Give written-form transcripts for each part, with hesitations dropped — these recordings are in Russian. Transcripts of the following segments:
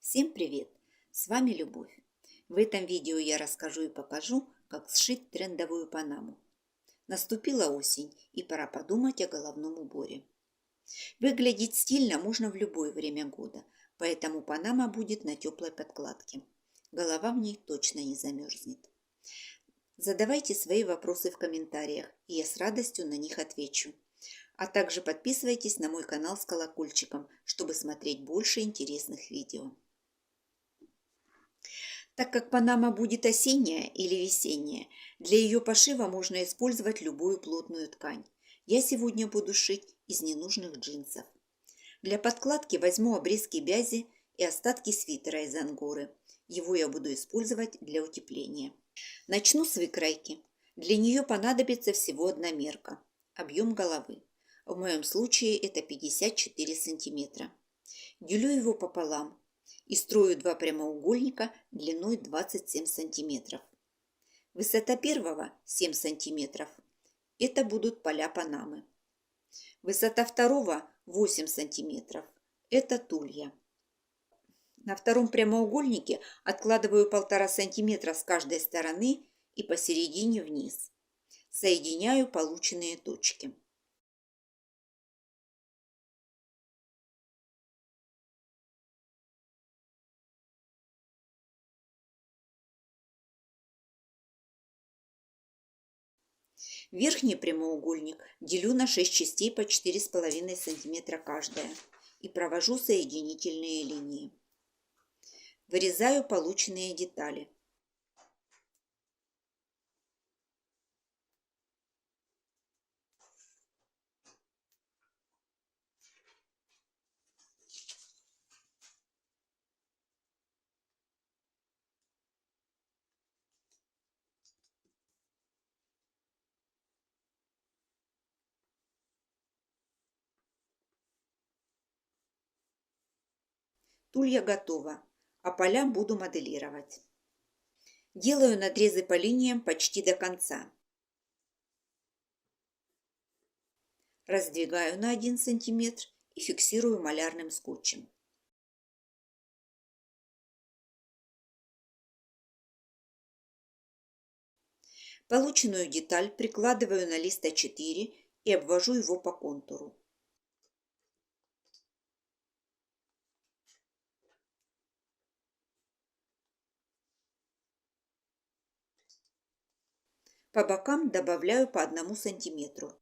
Всем привет! С вами Любовь. В этом видео я расскажу и покажу, как сшить трендовую панаму. Наступила осень, и пора подумать о головном уборе. Выглядеть стильно можно в любое время года, поэтому панама будет на теплой подкладке. Голова в ней точно не замерзнет. Задавайте свои вопросы в комментариях, и я с радостью на них отвечу. А также подписывайтесь на мой канал с колокольчиком, чтобы смотреть больше интересных видео. Так как панама будет осенняя или весенняя, для ее пошива можно использовать любую плотную ткань. Я сегодня буду шить из ненужных джинсов. Для подкладки возьму обрезки бязи и остатки свитера из ангоры. Его я буду использовать для утепления. Начну с выкройки. Для нее понадобится всего одна мерка. Объем головы. В моем случае это 54 сантиметра. Делю его пополам и строю два прямоугольника длиной 27 сантиметров. Высота первого 7 сантиметров. Это будут поля панамы. Высота второго 8 сантиметров. Это тулья. На втором прямоугольнике откладываю 1,5 сантиметра с каждой стороны и посередине вниз. Соединяю полученные точки. Верхний прямоугольник делю на 6 частей по 4,5 см каждая и провожу соединительные линии. Вырезаю полученные детали. Тулья готова, а поля буду моделировать. Делаю надрезы по линиям почти до конца. Раздвигаю на 1 см и фиксирую малярным скотчем. Полученную деталь прикладываю на лист А4 и обвожу его по контуру. По бокам добавляю по 1 сантиметру.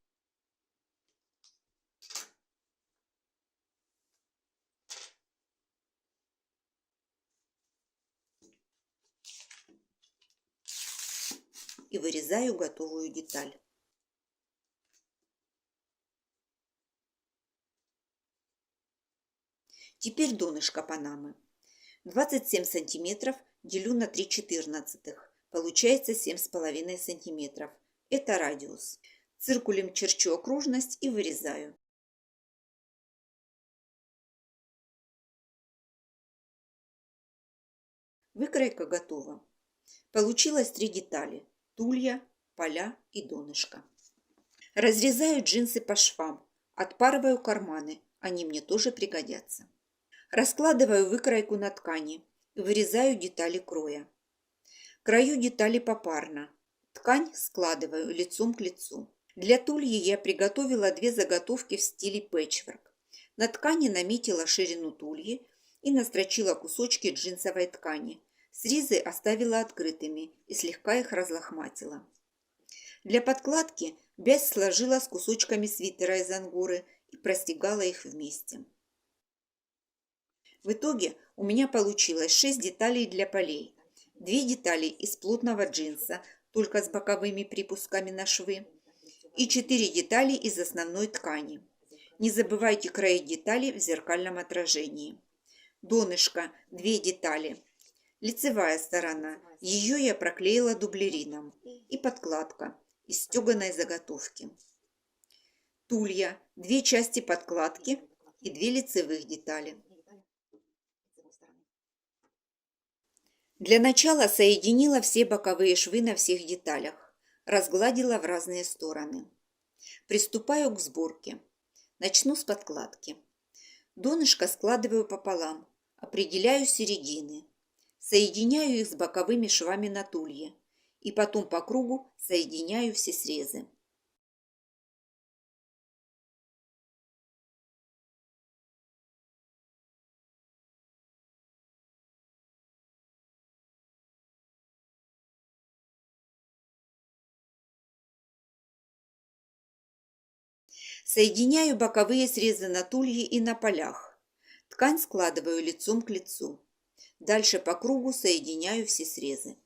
И вырезаю готовую деталь. Теперь донышко панамы. 27 сантиметров делю на 3/14. Получается 7,5 сантиметров. Это радиус. Циркулем черчу окружность и вырезаю. Выкройка готова. Получилось 3 детали: тулья, поля и донышко. Разрезаю джинсы по швам. Отпарываю карманы, они мне тоже пригодятся. Раскладываю выкройку на ткани и вырезаю детали кроя. Крою детали попарно. Ткань складываю лицом к лицу. Для тульи я приготовила 2 заготовки в стиле пэтчворк. На ткани наметила ширину тульи и настрочила кусочки джинсовой ткани. Срезы оставила открытыми и слегка их разлохматила. Для подкладки бязь сложила с кусочками свитера из ангоры и простегала их вместе. В итоге у меня получилось 6 деталей для полей. 2 детали из плотного джинса, только с боковыми припусками на швы, и 4 детали из основной ткани. Не забывайте кроить детали в зеркальном отражении. Донышко 2 детали. Лицевая сторона, ее я проклеила дублерином. И подкладка из стеганой заготовки. Тулья 2 части подкладки и 2 лицевых детали. Для начала соединила все боковые швы на всех деталях, разгладила в разные стороны. Приступаю к сборке. Начну с подкладки. Донышко складываю пополам, Определяю середины. Соединяю их с боковыми швами на тулье. И потом по кругу соединяю все срезы. Соединяю боковые срезы на тулье и на полях. Ткань складываю лицом к лицу. Дальше по кругу соединяю все срезы.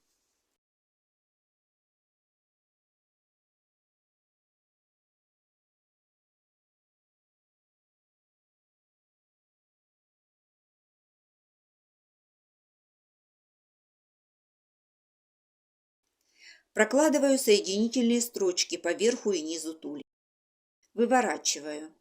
Прокладываю соединительные строчки по верху и низу тульи. Выворачиваю.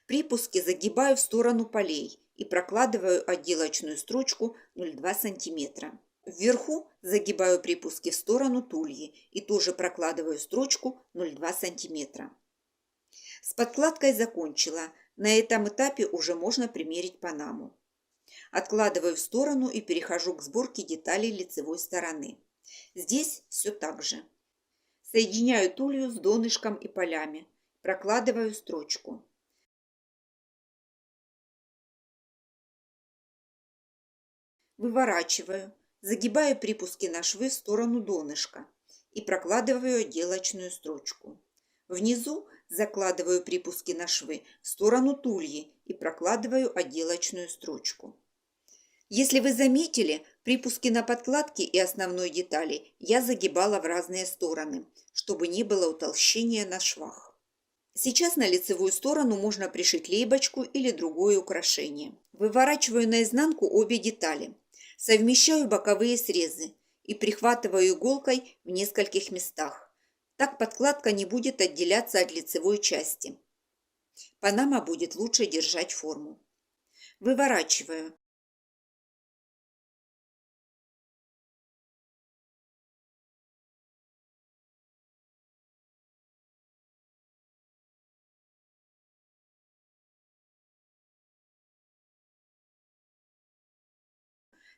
Припуски загибаю в сторону полей и прокладываю отделочную строчку 0,2 см. Вверху загибаю припуски в сторону тульи и тоже прокладываю строчку 0,2 см. С подкладкой закончила. На этом этапе уже можно примерить панаму. Откладываю в сторону и перехожу к сборке деталей лицевой стороны. Здесь все так же. Соединяю тулью с донышком и полями. Прокладываю строчку. Выворачиваю, загибаю припуски на швы в сторону донышка и прокладываю отделочную строчку. Внизу закладываю припуски на швы в сторону тульи и прокладываю отделочную строчку. Если вы заметили, припуски на подкладке и основной детали я загибала в разные стороны, чтобы не было утолщения на швах. Сейчас на лицевую сторону можно пришить лейбочку или другое украшение. Выворачиваю наизнанку обе детали. Совмещаю боковые срезы и прихватываю иголкой в нескольких местах. Так подкладка не будет отделяться от лицевой части. Панама будет лучше держать форму. Выворачиваю.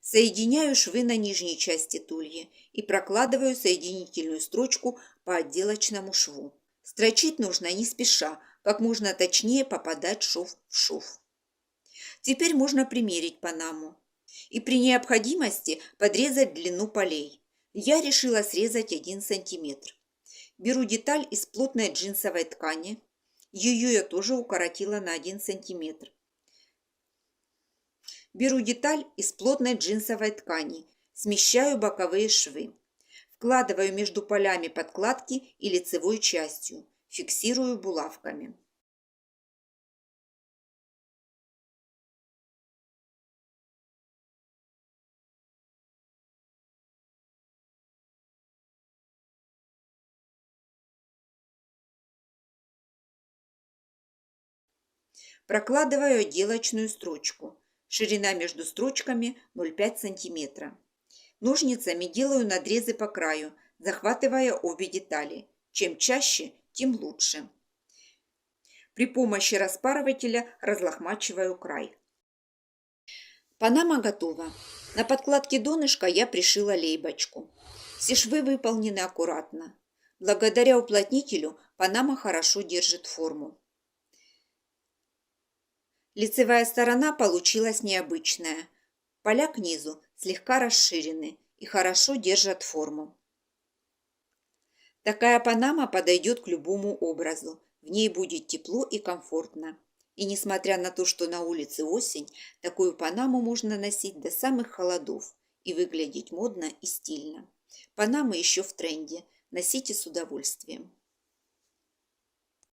Соединяю швы на нижней части тульи и прокладываю соединительную строчку по отделочному шву. Строчить нужно не спеша, как можно точнее попадать шов в шов. Теперь можно примерить панаму и при необходимости подрезать длину полей. Я решила срезать 1 см. Беру деталь из плотной джинсовой ткани. Ее я тоже укоротила на 1 см. Беру деталь из плотной джинсовой ткани, смещаю боковые швы. Вкладываю между полями подкладки и лицевой частью, фиксирую булавками. Прокладываю отделочную строчку. Ширина между строчками 0,5 см. Ножницами делаю надрезы по краю, захватывая обе детали. Чем чаще, тем лучше. При помощи распарывателя разлохмачиваю край. Панама готова. На подкладке донышка я пришила лейбочку. Все швы выполнены аккуратно. Благодаря уплотнителю панама хорошо держит форму. Лицевая сторона получилась необычная. Поля к низу слегка расширены и хорошо держат форму. Такая панама подойдет к любому образу. В ней будет тепло и комфортно. И несмотря на то, что на улице осень, такую панаму можно носить до самых холодов и выглядеть модно и стильно. Панамы еще в тренде. Носите с удовольствием.